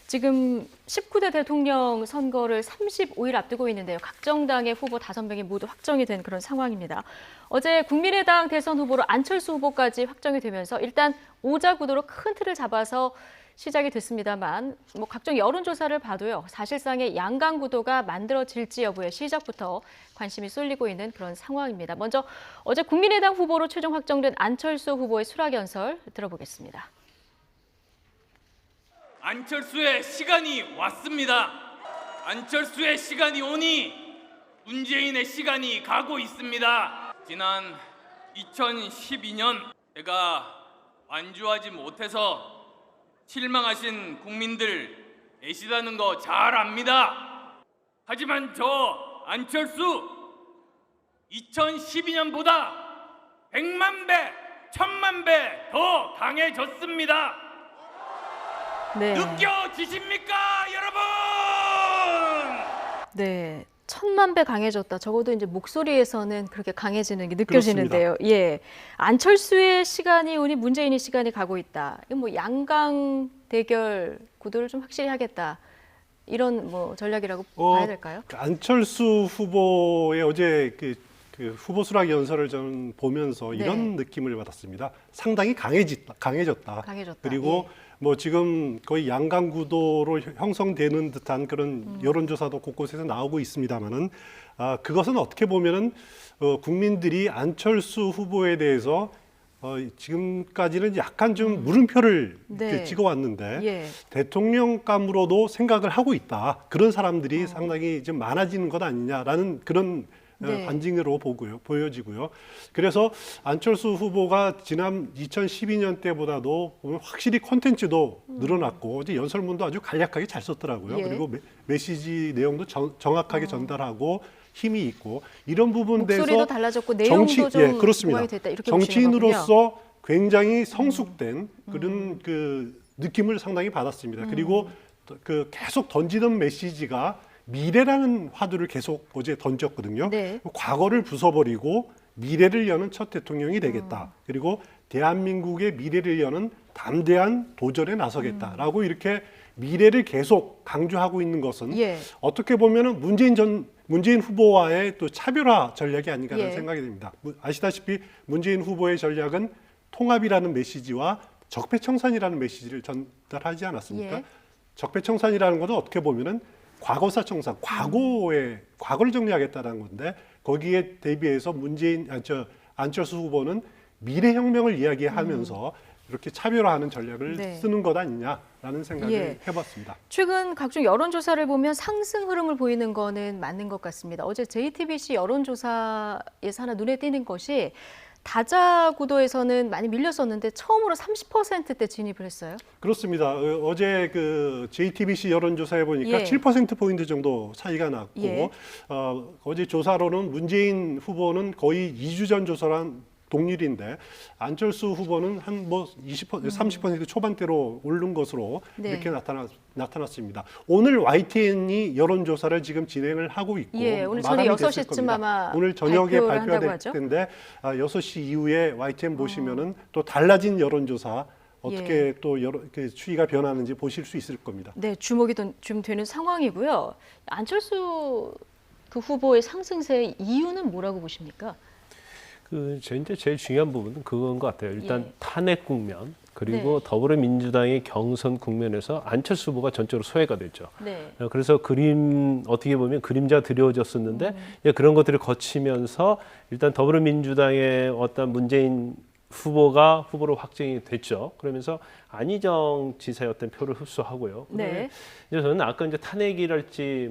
지금 19대 대통령 선거를 35일 앞두고 있는데요. 각 정당의 후보 5명이 모두 확정이 된 그런 상황입니다. 어제 국민의당 대선 후보로 안철수 후보까지 확정이 되면서 일단 오자 구도로 큰 틀을 잡아서 시작이 됐습니다만 각종 여론조사를 봐도요. 사실상의 양강 구도가 만들어질지 여부에 시작부터 관심이 쏠리고 있는 그런 상황입니다. 먼저 어제 국민의당 후보로 최종 확정된 안철수 후보의 수락연설 들어보겠습니다. 안철수의 시간이 왔습니다. 안철수의 시간이 오니 문재인의 시간이 가고 있습니다. 지난 2012년 제가 완주하지 못해서 실망하신 국민들 애시다는 거 잘 압니다. 하지만 저 안철수 2012년보다 100만 배, 1000만 배 더 강해졌습니다. 네. 느껴지십니까, 여러분? 네. 1000만 배 강해졌다. 적어도 이제 목소리에서는 그렇게 강해지는 게 느껴지는데요. 그렇습니다. 예. 안철수의 시간이 오니 문재인의 시간이 가고 있다. 이건 양강 대결 구도를 좀 확실히 하겠다. 이런 전략이라고 봐야 될까요? 안철수 후보의 어제 그 후보 수락 연설을 저는 보면서 네. 이런 느낌을 받았습니다. 상당히 강해졌다. 그리고 지금 거의 양강 구도로 형성되는 듯한 그런 여론조사도 곳곳에서 나오고 있습니다만은 그것은 어떻게 보면은 국민들이 안철수 후보에 대해서 지금까지는 약간 좀 물음표를 네. 찍어왔는데 예. 대통령감으로도 생각을 하고 있다. 그런 사람들이 상당히 좀 많아지는 것 아니냐라는 그런 네. 관징으로 보여지고요. 그래서 안철수 후보가 지난 2012년 때보다도 보면 확실히 콘텐츠도 늘어났고 이제 연설문도 아주 간략하게 잘 썼더라고요. 예. 그리고 메시지 내용도 정확하게 전달하고 힘이 있고 이런 부분에 대해서 목소리도 달라졌고 내용도 좀 그렇습니다. 부각이 됐다. 이렇게 정치인으로서 굉장히 성숙된 그런 그 느낌을 상당히 받았습니다. 그리고 그 계속 던지던 메시지가 미래라는 화두를 계속 어제 던졌거든요. 네. 과거를 부숴버리고 미래를 여는 첫 대통령이 되겠다. 그리고 대한민국의 미래를 여는 담대한 도전에 나서겠다라고 이렇게 미래를 계속 강조하고 있는 것은 예. 어떻게 보면은 문재인 후보와의 또 차별화 전략이 아닌가라는 예. 생각이 듭니다. 아시다시피 문재인 후보의 전략은 통합이라는 메시지와 적폐청산이라는 메시지를 전달하지 않았습니까? 예. 적폐청산이라는 것은 어떻게 보면은 과거사 청산, 과거를 정리하겠다는 건데 거기에 대비해서 안철수 후보는 미래혁명을 이야기하면서 이렇게 차별화하는 전략을 네. 쓰는 것 아니냐라는 생각을 예. 해봤습니다. 최근 각종 여론조사를 보면 상승 흐름을 보이는 거는 맞는 것 같습니다. 어제 JTBC 여론조사에서 하나 눈에 띄는 것이 다자 구도에서는 많이 밀렸었는데 처음으로 30%대 진입을 했어요. 그렇습니다. 어제 그 JTBC 여론조사에 보니까 예. 7%포인트 정도 차이가 났고 예. 어제 조사로는 문재인 후보는 거의 2주 전 조사랑 동일인데 안철수 후보는 한 30% 초반대로 오른 것으로 네. 이렇게 나타났습니다. 오늘 YTN이 여론조사를 지금 진행을 하고 있고 예, 오늘 저녁 마감이 6시쯤 됐을 겁니다. 아마 오늘 저녁에 발표를 한다고 발표될 하죠? 텐데 6시 이후에 YTN 보시면은 또 달라진 여론조사 어떻게 또 추이가 변하는지 보실 수 있을 겁니다. 네, 주목이 좀 되는 상황이고요. 안철수 그 후보의 상승세의 이유는 뭐라고 보십니까? 이제 제일 중요한 부분은 그건 것 같아요. 일단 예. 탄핵 국면 그리고 네. 더불어민주당의 경선 국면에서 안철수 후보가 전적으로 소외가 됐죠. 네. 그래서 어떻게 보면 그림자 드려졌었는데 그런 것들을 거치면서 일단 더불어민주당의 어떤 문재인 후보로 확정이 됐죠. 그러면서 안희정 지사의 어떤 표를 흡수하고요. 네. 이제 저는 아까 이제 탄핵이랄지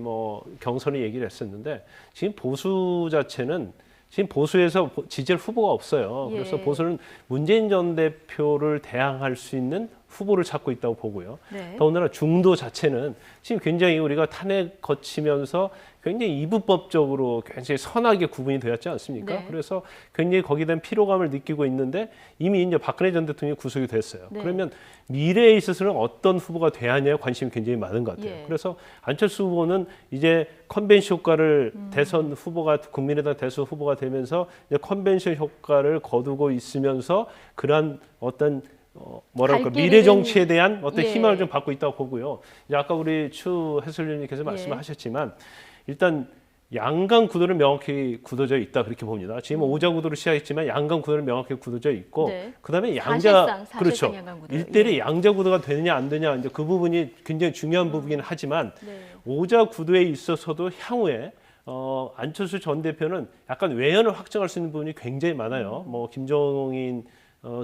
경선을 얘기를 했었는데 지금 보수 자체는 지금 보수에서 지지할 후보가 없어요. 예. 그래서 보수는 문재인 전 대표를 대항할 수 있는 후보를 찾고 있다고 보고요. 네. 더군다나 중도 자체는 지금 굉장히 우리가 탄핵 거치면서 굉장히 이분법적으로 굉장히 선하게 구분이 되었지 않습니까? 네. 그래서 굉장히 거기에 대한 피로감을 느끼고 있는데 이미 이제 박근혜 전 대통령이 구속이 됐어요. 네. 그러면 미래에 있어서는 어떤 후보가 돼야 하냐에 관심이 굉장히 많은 것 같아요. 예. 그래서 안철수 후보는 이제 컨벤션 효과를 대선 후보가 국민의당 대선 후보가 되면서 이제 컨벤션 효과를 거두고 있으면서 그러한 어떤 뭐랄까 갈 길이 미래 정치에 대한 어떤 예. 희망을 좀 받고 있다고 보고요. 이제 아까 우리 추 해설위원님께서 말씀하셨지만 일단 양강 구도를 명확히 굳어져 있다 그렇게 봅니다. 지금 오자 구도로 시작했지만 양강 구도를 명확히 굳어져 있고 네. 그다음에 사실상 그렇죠. 양강 구도. 일대일의 예. 양자 구도가 되느냐 안 되냐 이제 그 부분이 굉장히 중요한 부분이긴 하지만 네. 오자 구도에 있어서도 향후에 안철수 전 대표는 약간 외연을 확정할 수 있는 부분이 굉장히 많아요. 뭐 김종인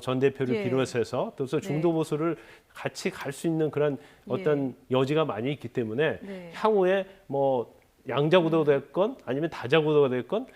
전 대표를 예. 비롯해서 또 중도 보수를 같이 갈 수 있는 그런 어떤 여지가 많이 있기 때문에 네. 향후에 뭐 양자 구도가 됐건 아니면 다자 구도가 됐건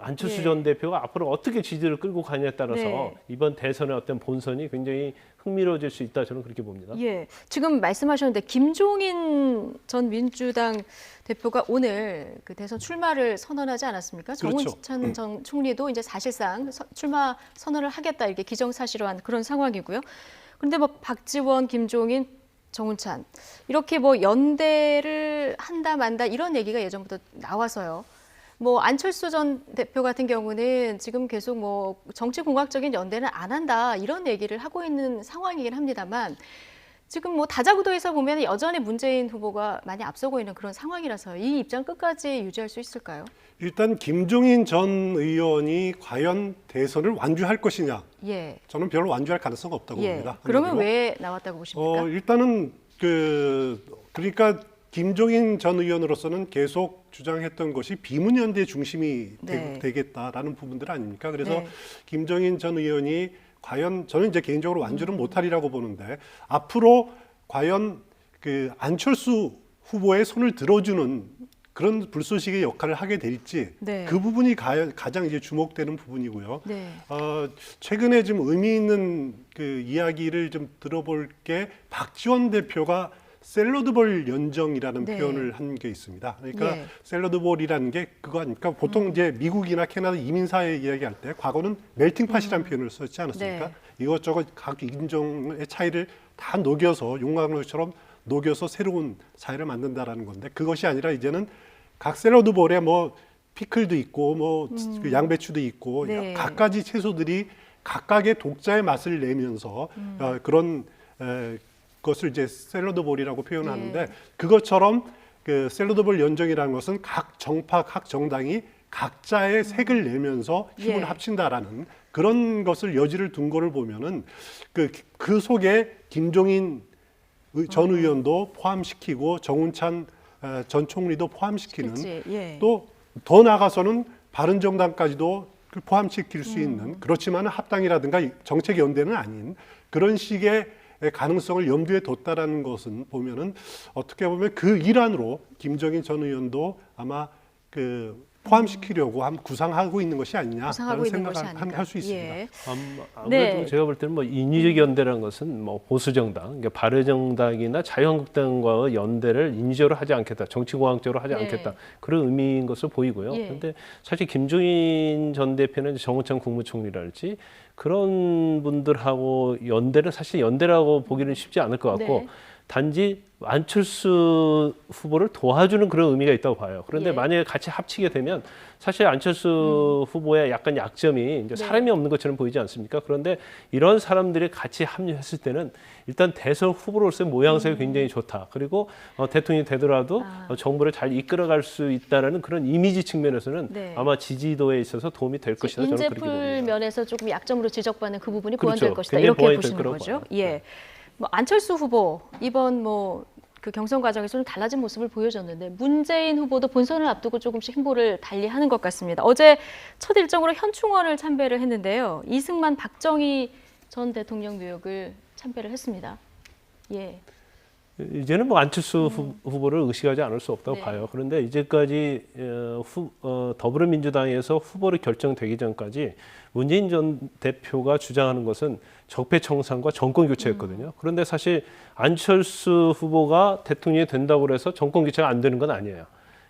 안철수 예. 전 대표가 앞으로 어떻게 지지를 끌고 가냐에 따라서 네. 이번 대선의 어떤 본선이 굉장히 흥미로워질 수 있다 저는 그렇게 봅니다. 예, 지금 말씀하셨는데 김종인 전 민주당 대표가 오늘 그 대선 출마를 선언하지 않았습니까? 그렇죠. 정운찬 전 총리도 이제 사실상 출마 선언을 하겠다 이렇게 기정사실화한 그런 상황이고요. 그런데 뭐 박지원, 김종인, 정운찬 이렇게 뭐 연대를 한다 만다 이런 얘기가 예전부터 나와서요. 뭐 안철수 전 대표 같은 경우는 지금 계속 뭐 정치공학적인 연대는 안 한다 이런 얘기를 하고 있는 상황이긴 합니다만 지금 뭐 다자구도에서 보면 여전히 문재인 후보가 많이 앞서고 있는 그런 상황이라서 이 입장 끝까지 유지할 수 있을까요? 일단 김종인 전 의원이 과연 대선을 완주할 것이냐? 예. 저는 별로 완주할 가능성이 없다고 예. 봅니다. 그러면 한마디로. 왜 나왔다고 보십니까? 일단은 그러니까 김종인 전 의원으로서는 계속 주장했던 것이 비문연대 중심이 네. 되겠다라는 부분들 아닙니까? 그래서 네. 김종인 전 의원이 과연 저는 이제 개인적으로 완주는 못하리라고 보는데 앞으로 과연 그 안철수 후보의 손을 들어주는 그런 불쏘시개 역할을 하게 될지 네. 그 부분이 가장 이제 주목되는 부분이고요. 네. 최근에 좀 의미 있는 그 이야기를 좀 들어볼 게 박지원 대표가 샐러드볼 연정이라는 네. 표현을 한 게 있습니다. 그러니까 예. 샐러드볼이라는 게 그거 아닙니까? 보통 이제 미국이나 캐나다 이민사회 이야기할 때 과거는 멜팅팟이라는 표현을 썼지 않았습니까? 네. 이것저것 각 인종의 차이를 다 녹여서 용광로처럼 녹여서 새로운 사회를 만든다라는 건데 그것이 아니라 이제는 각 샐러드볼에 뭐 피클도 있고 뭐 그 양배추도 있고 네. 각가지 채소들이 각각의 독자의 맛을 내면서 그런 것을 이제 샐러드볼이라고 표현하는데 예. 그것처럼 그 샐러드볼 연정이라는 것은 각 정파, 각 정당이 각자의 색을 내면서 힘을 예. 합친다라는 그런 것을 여지를 둔 거를 보면은 그 속에 김종인 전 의원도 포함시키고 정운찬 전 총리도 포함시키는 그치, 예. 또 더 나아가서는 바른정당까지도 포함시킬 수 있는 그렇지만 합당이라든가 정책 연대는 아닌 그런 식의 가능성을 염두에 뒀다라는 것은 보면은 어떻게 보면 그 일환으로 김정인 전 의원도 아마 포함시키려고 구상하고 있는 것이 구상하고 아니냐라는 있는 것이 생각을 아닌가. 할 수 있습니다. 예. 아무래도 네. 제가 볼 때는 뭐 인위적 연대라는 것은 뭐 보수 정당, 그러니까 바른정당이나 자유한국당과의 연대를 인위적으로 하지 않겠다, 정치공학적으로 하지 네. 않겠다 그런 의미인 것으로 보이고요. 예. 그런데 사실 김종인 전 대표는 정우창 국무총리랄지 그런 분들하고 연대는 사실 연대라고 보기는 쉽지 않을 것 같고 네. 단지 안철수 후보를 도와주는 그런 의미가 있다고 봐요. 그런데 예. 만약에 같이 합치게 되면 사실 안철수 후보의 약간 약점이 이제 네. 사람이 없는 것처럼 보이지 않습니까? 그런데 이런 사람들이 같이 합류했을 때는 일단 대선 후보로서의 모양새가 굉장히 좋다. 그리고 대통령이 되더라도 정부를 잘 이끌어갈 수 있다라는 그런 이미지 측면에서는 네. 아마 지지도에 있어서 도움이 될 것이다. 저는 그렇게 인재풀 봅니다. 면에서 조금 약점으로 지적받는 그 부분이 그렇죠. 보완될 것이다. 굉장히 이렇게 보완이 될 보시는 거라고 거죠. 봐요. 예. 뭐 안철수 후보 이번 뭐 그 경선 과정에서 좀 달라진 모습을 보여줬는데 문재인 후보도 본선을 앞두고 조금씩 행보를 달리하는 것 같습니다. 어제 첫 일정으로 현충원을 참배를 했는데요. 이승만, 박정희 전 대통령 묘역을 참배를 했습니다. 예. 이제는 뭐 안철수 후보를 의식하지 않을 수 없다고 네. 봐요. 그런데 이제까지 더불어민주당에서 후보를 결정되기 전까지 문재인 전 대표가 주장하는 것은 적폐청산과 정권 교체였거든요. 그런데 사실 안철수 후보가 대통령이 된다고 해서 정권 교체가 안 되는 건 아니에요.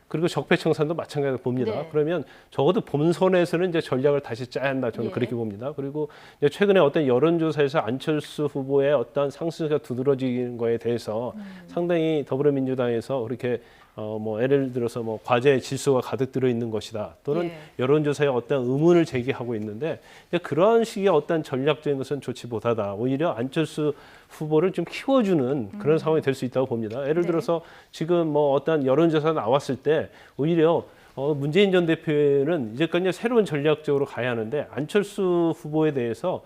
그리고 적폐청산도 마찬가지로 봅니다. 네. 그러면 적어도 본선에서는 이제 전략을 다시 짜야 한다. 저는 예. 그렇게 봅니다. 그리고 이제 최근에 어떤 여론조사에서 안철수 후보의 어떤 상승세가 두드러지는 거에 대해서 상당히 더불어민주당에서 그렇게 뭐 예를 들어서 뭐 과제 질서가 가득 들어 있는 것이다 또는 예. 여론조사에 어떤 의문을 제기하고 있는데 이제 그런 식의 어떤 전략적인 것은 좋지 못하다. 오히려 안철수 후보를 좀 키워주는 그런 상황이 될 수 있다고 봅니다. 예를 네. 들어서 지금 뭐 어떤 여론조사 나왔을 때 오히려 문재인 전 대표는 이제까지 새로운 전략적으로 가야 하는데 안철수 후보에 대해서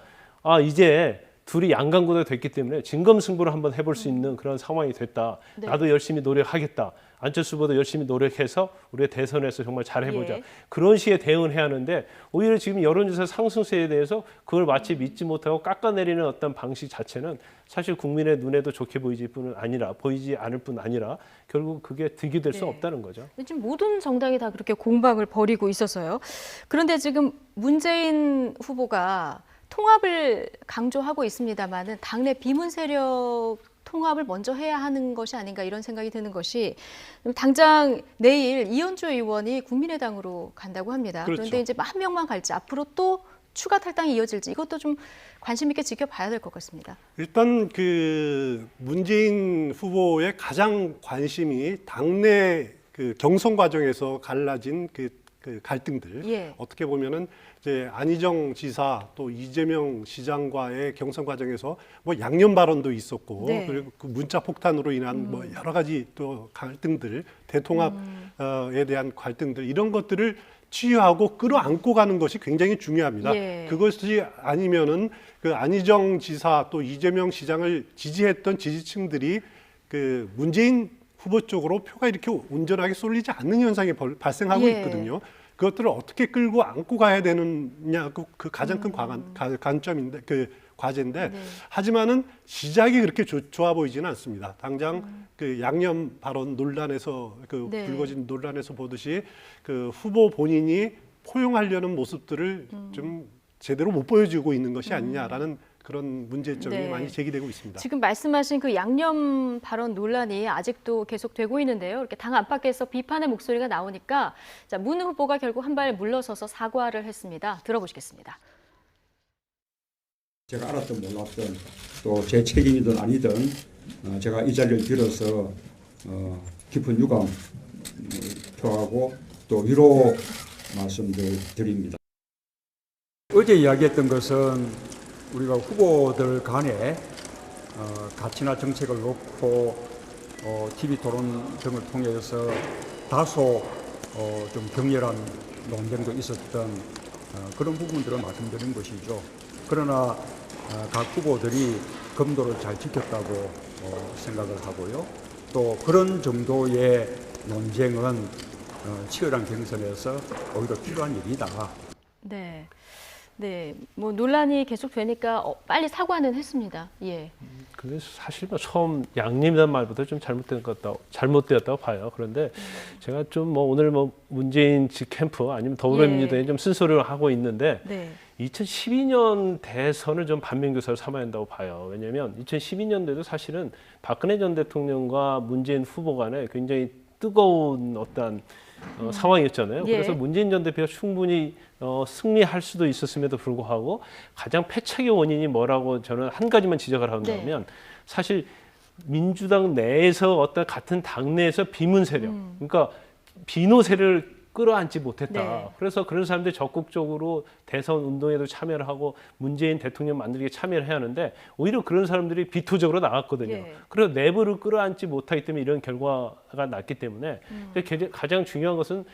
이제 둘이 양강구도가 됐기 때문에 진검승부를 한번 해볼 수 있는 그런 상황이 됐다. 네. 나도 열심히 노력하겠다. 안철수 후보도 열심히 노력해서 우리가 대선에서 정말 잘해보자. 예. 그런 식의 대응을 해야 하는데 오히려 지금 여론조사 상승세에 대해서 그걸 마치 믿지 못하고 깎아내리는 어떤 방식 자체는 사실 국민의 눈에도 좋게 보이지 않을 뿐 아니라 결국 그게 득이 될 수 네. 없다는 거죠. 지금 모든 정당이 다 그렇게 공방을 벌이고 있어서요. 그런데 지금 문재인 후보가 통합을 강조하고 있습니다만은 당내 비문 세력 통합을 먼저 해야 하는 것이 아닌가 이런 생각이 드는 것이 당장 내일 이현주 의원이 국민의당으로 간다고 합니다. 그렇죠. 그런데 이제 한 명만 갈지 앞으로 또 추가 탈당이 이어질지 이것도 좀 관심 있게 지켜봐야 될 것 같습니다. 일단 그 문재인 후보의 가장 관심이 당내 그 경선 과정에서 갈라진 그 갈등들. 예. 어떻게 보면은 이제 안희정 지사 또 이재명 시장과의 경선 과정에서 뭐 양념 발언도 있었고 네. 그리고 그 문자 폭탄으로 인한 뭐 여러 가지 또 갈등들, 대통합에 대한 갈등들 이런 것들을 치유하고 끌어안고 가는 것이 굉장히 중요합니다. 예. 그것이 아니면은 그 안희정 지사 또 이재명 시장을 지지했던 지지층들이 그 문재인 후보 쪽으로 표가 이렇게 온전하게 쏠리지 않는 현상이 발생하고 예. 있거든요. 그것들을 어떻게 끌고 안고 가야 되느냐 그 가장 큰 관점인데 그 과제인데 네. 하지만은 시작이 그렇게 좋아 보이지는 않습니다. 당장 그 양념 발언 논란에서 그 네. 불거진 논란에서 보듯이 그 후보 본인이 포용하려는 모습들을 좀 제대로 못 보여주고 있는 것이 아니냐라는 그런 문제점이 네. 많이 제기되고 있습니다. 지금 말씀하신 그 양념 발언 논란이 아직도 계속되고 있는데요. 이렇게 당 안팎에서 비판의 목소리가 나오니까 자, 문 후보가 결국 한 발 물러서서 사과를 했습니다. 들어보시겠습니다. 제가 알았든 몰랐든 또 제 책임이든 아니든 제가 이 자리를 빌어서 깊은 유감 표하고 또 위로 말씀들 드립니다. 어제 이야기했던 것은 우리가 후보들 간에 가치나 정책을 놓고 TV 토론 등을 통해서 다소 좀 격렬한 논쟁도 있었던 그런 부분들을 말씀드린 것이죠. 그러나 각 후보들이 검도를 잘 지켰다고 생각을 하고요. 또 그런 정도의 논쟁은 치열한 경선에서 오히려 필요한 일이다. 네. 네, 뭐 논란이 계속되니까 빨리 사과는 했습니다. 예. 근데 사실 뭐 처음 양념이라는 말부터 좀 잘못되었다고 봐요. 그런데 제가 좀 뭐 오늘 뭐 문재인 직 캠프 아니면 더불어민주당이 예. 좀 쓴소리를 하고 있는데 네. 2012년 대선을 좀 반면교사로 삼아야 한다고 봐요. 왜냐하면 2012년도에도 사실은 박근혜 전 대통령과 문재인 후보 간에 굉장히 뜨거운 어떤 상황이었잖아요. 예. 그래서 문재인 전 대표가 충분히 승리할 수도 있었음에도 불구하고 가장 패착의 원인이 뭐라고 저는 한 가지만 지적을 한다면 사실 민주당 내에서 어떤 같은 당내에서 비문 세력, 그러니까 비노 세력을 끌어안지 못했다. 네. 그래서 그런 사람들이 적극적으로 대선 운동에도 참여를 하고 문재인 대통령 만들기에 참여를 해야 하는데 오히려 그런 사람들이 비토적으로 나왔거든요. 예. 그래서 내부를 끌어안지 못하기 때문에 이런 결과가 났기 때문에 가장 중요한 것은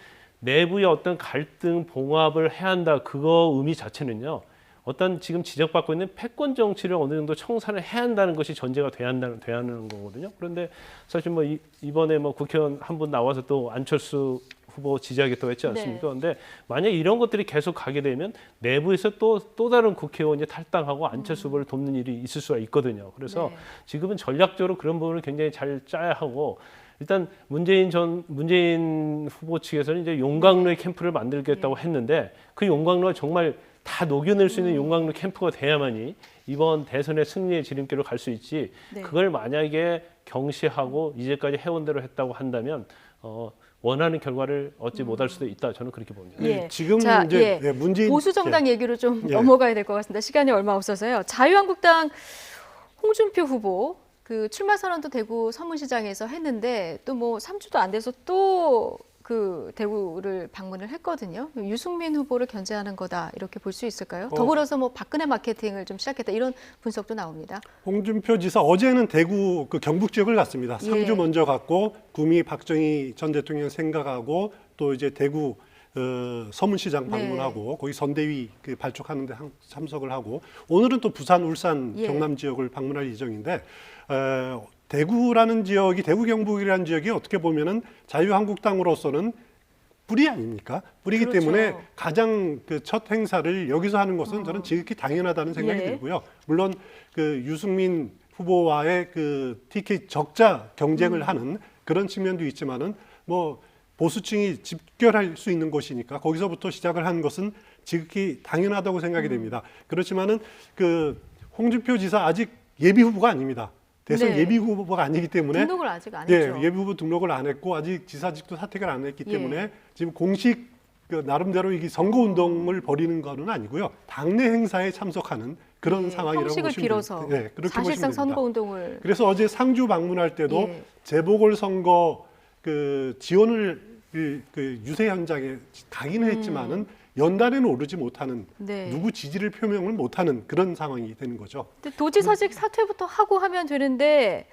내부의 어떤 갈등 봉합을 해야 한다. 그거 의미 자체는요. 어떤 지금 지적받고 있는 패권 정치를 어느 정도 청산을 해야 한다는 것이 전제가 돼야 하는 거거든요. 그런데 사실 뭐 이번에 뭐 국회의원 한 분 나와서 또 안철수 후보 지지하겠다고 했지 않습니까? 그런데 만약 이런 것들이 계속 가게 되면 내부에서 또 다른 국회의원이 탈당하고 안철수 후보를 돕는 일이 있을 수가 있거든요. 그래서 네. 지금은 전략적으로 그런 부분을 굉장히 잘 짜야 하고 일단 문재인 후보 측에서는 이제 용광로의 캠프를 만들겠다고 했는데 그 용광로가 정말 다 녹여낼 수 있는 용광로 캠프가 돼야만이 이번 대선의 승리의 지름길로 갈 수 있지. 네. 그걸 만약에 경시하고 이제까지 해온 대로 했다고 한다면 원하는 결과를 얻지 못할 수도 있다. 저는 그렇게 봅니다. 예. 지금 자, 이제 예. 문재인 보수 정당 얘기로 좀 예. 넘어가야 될 것 같습니다. 시간이 얼마 없어서요. 자유한국당 홍준표 후보 그 출마 선언도 대구 서문시장에서 했는데 또 뭐 3주도 안 돼서 또 그 대구를 방문을 했거든요. 유승민 후보를 견제하는 거다 이렇게 볼 수 있을까요? 더불어서 뭐 박근혜 마케팅을 좀 시작했다 이런 분석도 나옵니다. 홍준표 지사 어제는 대구 그 경북 지역을 갔습니다. 예. 3주 먼저 갔고 구미 박정희 전 대통령 생각하고 또 이제 대구 서문시장 방문하고 거기 선대위 그 발족하는 데 참석을 하고 오늘은 또 부산, 울산, 예. 경남 지역을 방문할 예정인데 대구라는 지역이 대구 경북이라는 지역이 어떻게 보면은 자유한국당으로서는 뿌리 아닙니까? 뿌리기 그렇죠. 때문에 가장 그 첫 행사를 여기서 하는 것은 저는 지극히 당연하다는 생각이 예. 들고요. 물론 그 유승민 후보와의 그 TK 적자 경쟁을 하는 그런 측면도 있지만은 뭐 보수층이 집결할 수 있는 곳이니까 거기서부터 시작을 한 것은 지극히 당연하다고 생각이 됩니다. 그렇지만은 그 홍준표 지사 아직 예비 후보가 아닙니다. 대선 네. 예비 후보가 아니기 때문에 등록을 아직 안 예, 했죠. 예비 후보 등록을 안 했고 아직 지사직도 사퇴를 안 했기 예. 때문에 지금 공식 그 나름대로 이게 선거 운동을 벌이는 거는 아니고요. 당내 행사에 참석하는 그런 예, 상황이라고 형식을 보시면 빌어서 됩니다. 예, 그렇게 사실상 보시면 됩니다. 선거 운동을 그래서 어제 상주 방문할 때도 예. 재보궐 선거 그 지원을 그 유세 현장에 가기는 했지만은 연단에는 오르지 못하는 네. 누구 지지를 표명을 못하는 그런 상황이 되는 거죠. 근데 도지사직 사퇴부터 하고 하면 되는데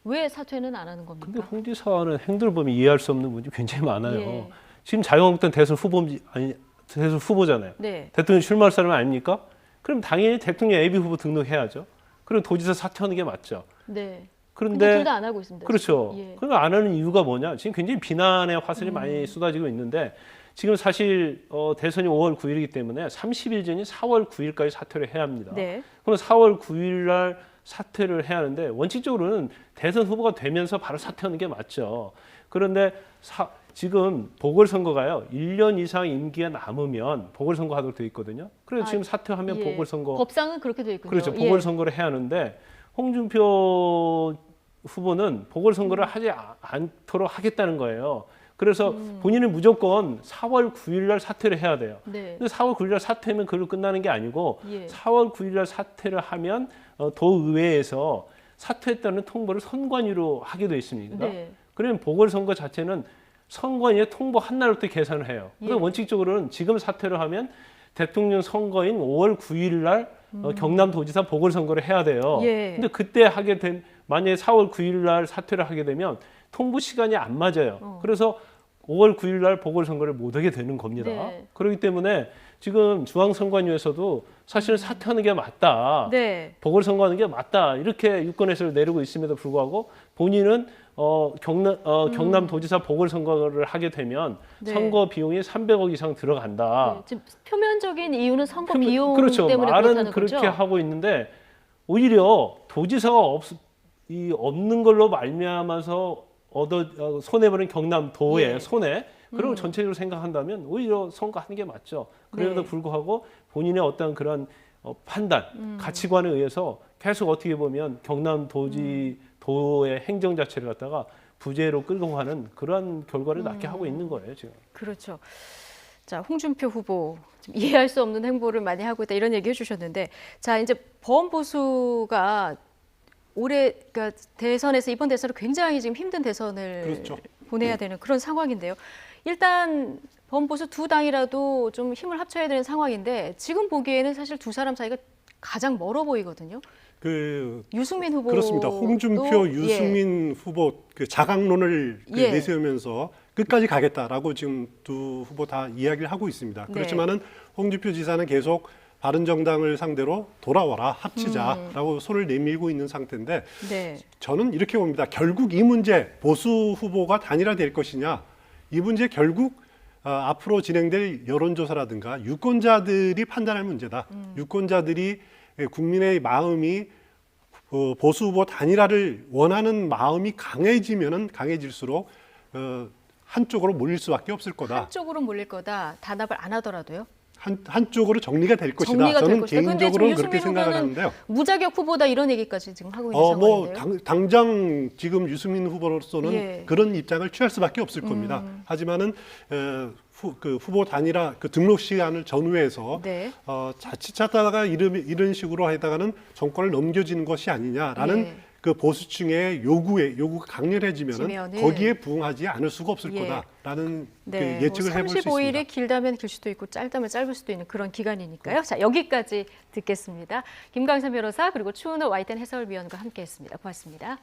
왜 사퇴는 안 하는 겁니까? 근데 홍 지사는 행동을 보면 이해할 수 없는 부분이 굉장히 많아요. 예. 지금 자유한국당 대선 후보잖아요. 네. 대통령 출마할 사람 아닙니까? 그럼 당연히 대통령 예비 후보 등록해야죠. 그럼 도지사 사퇴하는 게 맞죠. 네. 근데 그런데 둘 다 안 하고 있습니다. 그렇죠. 지금. 예. 그걸 안 하는 이유가 뭐냐? 지금 굉장히 비난의 화살이 많이 쏟아지고 있는데 지금 사실 대선이 5월 9일이기 때문에 30일 전인 4월 9일까지 사퇴를 해야 합니다. 네. 그럼 4월 9일 날 사퇴를 해야 하는데 원칙적으로는 대선 후보가 되면서 바로 사퇴하는 게 맞죠. 그런데 지금 보궐선거가요. 1년 이상 임기가 남으면 보궐선거 하도록 되어 있거든요. 그래서 지금 사퇴하면 예. 보궐선거 법상은 그렇게 돼 있군요. 그렇죠. 예. 보궐선거를 해야 하는데 홍준표 후보는 보궐선거를 하지 않도록 하겠다는 거예요. 그래서 본인은 무조건 4월 9일 날 사퇴를 해야 돼요. 네. 근데 4월 9일 날 사퇴면 그걸로 끝나는 게 아니고 예. 4월 9일 날 사퇴를 하면 도의회에서 사퇴했다는 통보를 선관위로 하게 돼 있습니다. 네. 그러면 보궐선거 자체는 선관위에 통보한 날부터 계산을 해요. 그래서 예. 원칙적으로는 지금 사퇴를 하면 대통령 선거인 5월 9일 날 경남도지사 보궐선거를 해야 돼요. 예. 근데 그때 하게 된 만약에 4월 9일 날 사퇴를 하게 되면 통보 시간이 안 맞아요. 그래서 5월 9일 날 보궐선거를 못 하게 되는 겁니다. 네. 그렇기 때문에 지금 중앙선관위에서도 사실은 사퇴하는 게 맞다. 네. 보궐선거하는 게 맞다. 이렇게 유권해서를 내리고 있음에도 불구하고 본인은 경남도지사 보궐선거를 하게 되면 네. 선거 비용이 300억 이상 들어간다. 네. 지금 표면적인 이유는 선거 표면- 비용 그렇죠. 때문에 말은 그렇다는 그렇게 거죠. 하고 있는데 오히려 도지사가 없는 걸로 말미암아서 손해보는 경남도의 예. 손해 그리고 전체적으로 생각한다면 오히려 선거하는 게 맞죠. 그럼에도 네. 불구하고 본인의 어떤 그런 판단, 가치관에 의해서 계속 어떻게 보면 경남도의 행정 자체를 갖다가 부재로 끌고 가는 그런 결과를 낳게 하고 있는 거예요 지금. 그렇죠. 자, 홍준표 후보 좀 이해할 수 없는 행보를 많이 하고 있다 이런 얘기 해주셨는데, 자 이제 범보수가 올해 그러니까 대선에서 이번 대선을 굉장히 지금 힘든 대선을 그렇죠. 보내야 되는 그런 상황인데요. 일단 범보수 두 당이라도 좀 힘을 합쳐야 되는 상황인데 지금 보기에는 사실 두 사람 사이가 가장 멀어 보이거든요. 그 유승민 후보 그렇습니다. 홍준표, 유승민 후보 그 자강론을 예. 내세우면서 끝까지 가겠다라고 지금 두 후보 다 이야기를 하고 있습니다. 네. 그렇지만은 홍준표 지사는 계속 바른정당을 상대로 돌아와라 합치자라고 손을 내밀고 있는 상태인데 네. 저는 이렇게 봅니다. 결국 이 문제 보수 후보가 단일화될 것이냐 이 문제 결국 앞으로 진행될 여론조사라든가 유권자들이 판단할 문제다. 유권자들이 국민의 마음이 보수 후보 단일화를 원하는 마음이 강해질수록 한쪽으로 몰릴 수밖에 없을 거다. 한쪽으로 몰릴 거다. 단합을 안 하더라도요. 한쪽으로 정리가 될 것이다. 정리가 될 저는 것이다. 근데 개인적으로 지금 그렇게 유승민 생각을 후보는 하는데요. 무자격 후보다 이런 얘기까지 지금 하고 있는 뭐 상황인데요. 당장 지금 유승민 후보로서는 예. 그런 입장을 취할 수밖에 없을 겁니다. 하지만은 그 후보 단일화 그 등록 시간을 전후해서 네. 자칫하다가 이런 식으로 하다가는 정권을 넘겨지는 것이 아니냐라는 예. 그 보수층의 요구가 강렬해지면은 지면은. 거기에 부응하지 않을 수가 없을 예. 거다라는 네, 그 예측을 해볼 수 있습니다. 35일이 길다면 길 수도 있고 짧다면 짧을 수도 있는 그런 기간이니까요. 자, 여기까지 듣겠습니다. 김광선 변호사 그리고 추은호 와이텐 해설위원과 함께했습니다. 고맙습니다.